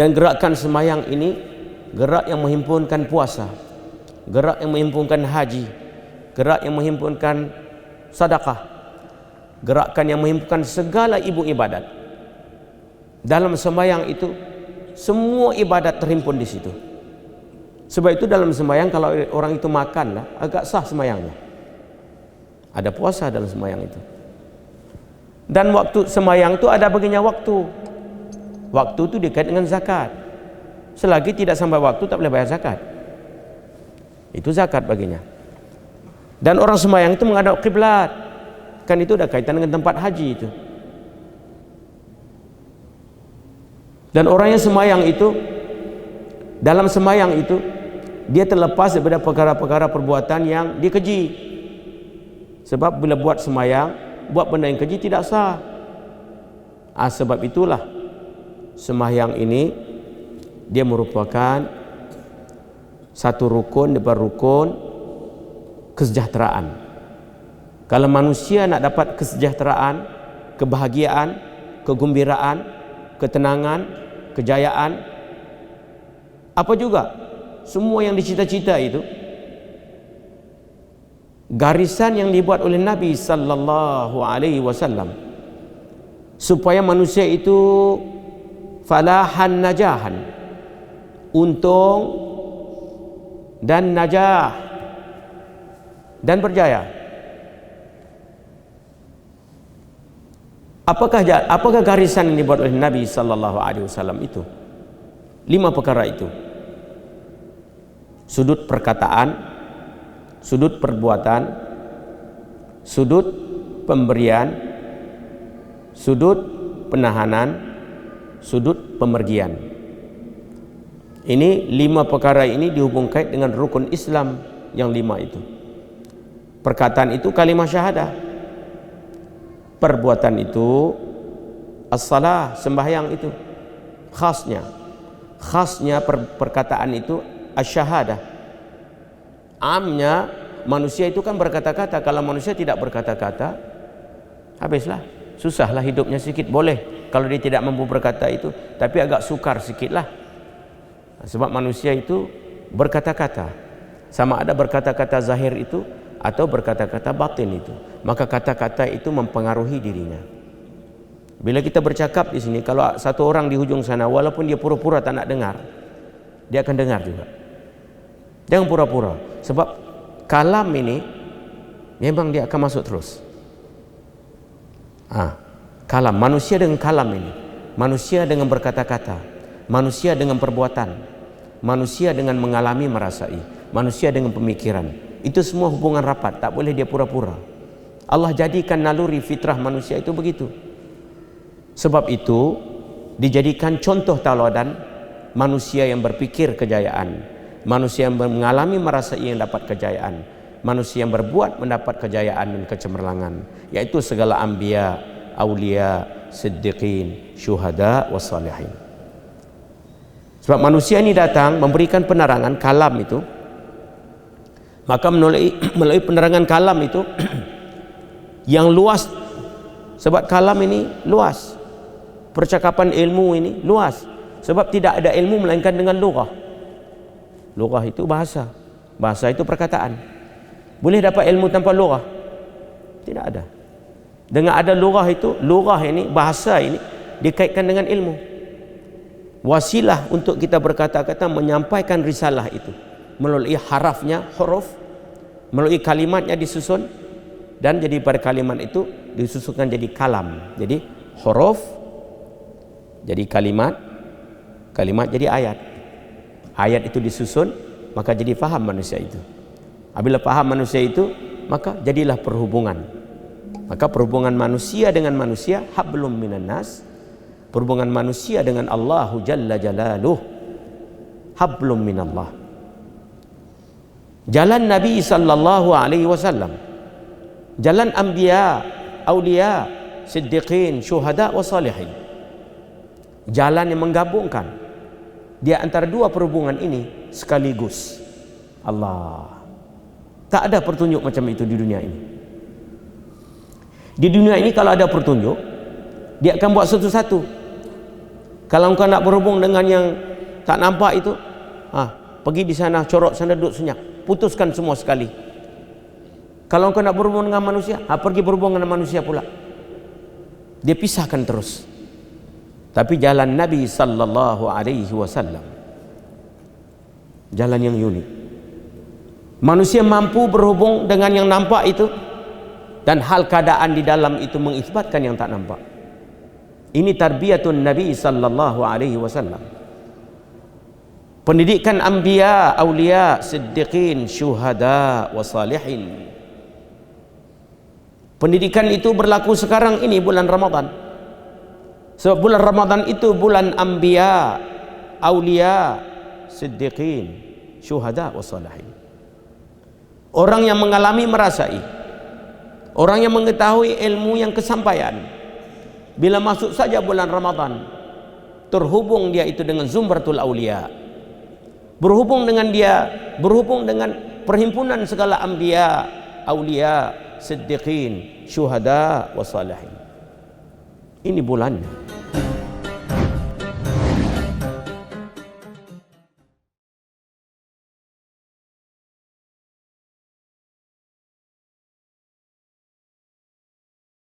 Dan gerakan sembahyang ini gerak yang menghimpunkan puasa, gerak yang menghimpunkan haji, gerak yang menghimpunkan sedekah, gerakan yang menghimpunkan segala ibu ibadat. Dalam sembahyang itu semua ibadat terhimpun di situ. Sebab itu dalam sembahyang kalau orang itu makanlah agak sah sembahyangnya. Ada puasa dalam sembahyang itu. Dan waktu sembahyang itu ada baginya waktu. Waktu itu dikait dengan zakat. Selagi tidak sampai waktu tak boleh bayar zakat. Itu zakat baginya. Dan orang sembahyang itu menghadap kiblat. Kan itu ada kaitan dengan tempat haji itu. Dan orang yang sembahyang itu, dalam sembahyang itu dia terlepas daripada perkara-perkara perbuatan yang dikeji. Sebab bila buat sembahyang, buat benda yang keji tidak sah. Sebab itulah sembahyang ini dia merupakan satu rukun daripada rukun kesejahteraan. Kalau manusia nak dapat kesejahteraan, kebahagiaan, kegembiraan, ketenangan, kejayaan, apa juga semua yang dicita-cita itu, garisan yang dibuat oleh Nabi sallallahu alaihi wasallam supaya manusia itu falahan najahan, untung dan najah dan berjaya. Apakah garisan yang dibuat oleh Nabi sallallahu alaihi wasallam itu? 5 perkara itu. Sudut perkataan, sudut perbuatan, sudut pemberian, sudut penahanan, sudut pemergian. Ini 5 perkara ini dihubungkan dengan rukun Islam yang 5 itu. Perkataan itu kalimah syahadah. Perbuatan itu as-salah, sembahyang itu. Khasnya perkataan itu as-syahadah. Amnya manusia itu kan berkata-kata. Kalau manusia tidak berkata-kata, habislah. Susahlah hidupnya sikit. Boleh kalau dia tidak mampu berkata itu, tapi agak sukar sikitlah. Sebab manusia itu berkata-kata. Sama ada berkata-kata zahir itu atau berkata-kata batin itu. Maka kata-kata itu mempengaruhi dirinya. Bila kita bercakap di sini, kalau satu orang di hujung sana, walaupun dia pura-pura tak nak dengar, dia akan dengar juga. Jangan pura-pura. Sebab kalam ini memang dia akan masuk terus. Kalam, manusia dengan kalam ini, manusia dengan berkata-kata, manusia dengan perbuatan, manusia dengan mengalami merasai, manusia dengan pemikiran. Itu semua hubungan rapat, tak boleh dia pura-pura. Allah jadikan naluri fitrah manusia itu begitu. Sebab itu dijadikan contoh tauladan manusia yang berpikir kejayaan, manusia yang mengalami merasai yang dapat kejayaan, manusia yang berbuat mendapat kejayaan dan kecemerlangan, yaitu segala anbiya, aulia, siddiqin, syuhada, wassalihin. Sebab manusia ini datang memberikan penerangan kalam itu, maka melalui penerangan kalam itu yang luas. Sebab kalam ini luas, percakapan ilmu ini luas. Sebab tidak ada ilmu melainkan dengan lughah. Lughah itu bahasa, bahasa itu perkataan. Boleh dapat ilmu tanpa lughah? Tidak ada. Dengan ada lughah itu, lughah ini, bahasa ini dikaitkan dengan ilmu. Wasilah untuk kita berkata-kata menyampaikan risalah itu melalui harafnya, huruf, melalui kalimatnya disusun, dan jadi pada kalimat itu disusunkan jadi kalam. Jadi huruf jadi kalimat, kalimat jadi ayat, ayat itu disusun, maka jadi faham manusia itu. Apabila faham manusia itu, maka jadilah perhubungan. Maka perhubungan manusia dengan manusia, hablum minan nas. Perhubungan manusia dengan Allahu Jalla Jalaluh, hablum minallah. Jalan Nabi sallallahu alaihi wasallam, jalan anbiya, aulia, siddiqin, syuhada wa salihin. Jalan yang menggabungkan di antara dua perhubungan ini sekaligus. Allah, tak ada petunjuk macam itu di dunia ini. Di dunia ini kalau ada petunjuk, dia akan buat satu-satu. Kalau engkau nak berhubung dengan yang tak nampak itu, pergi di sana, corok sana, duduk senyap, putuskan semua sekali. Kalau engkau nak berhubung dengan manusia, pergi berhubung dengan manusia pula. Dia pisahkan terus. Tapi jalan Nabi sallallahu alaihi wasallam, jalan yang unik. Manusia mampu berhubung dengan yang nampak itu, dan hal keadaan di dalam itu mengisbatkan yang tak nampak. Ini tarbiyatun Nabi sallallahu alaihi wasallam. Pendidikan anbiya, aulia, siddiqin, syuhada wa salihin. Pendidikan itu berlaku sekarang ini bulan Ramadan. Sebab bulan Ramadan itu bulan anbiya, aulia, siddiqin, syuhada wa salihin. Orang yang mengalami merasai, orang yang mengetahui ilmu yang kesampaian, bila masuk saja bulan Ramadan, terhubung dia itu dengan zumratul aulia, berhubung dengan dia, berhubung dengan perhimpunan segala anbiya, aulia, siddiqin, syuhada wa salihin. Ini bulannya.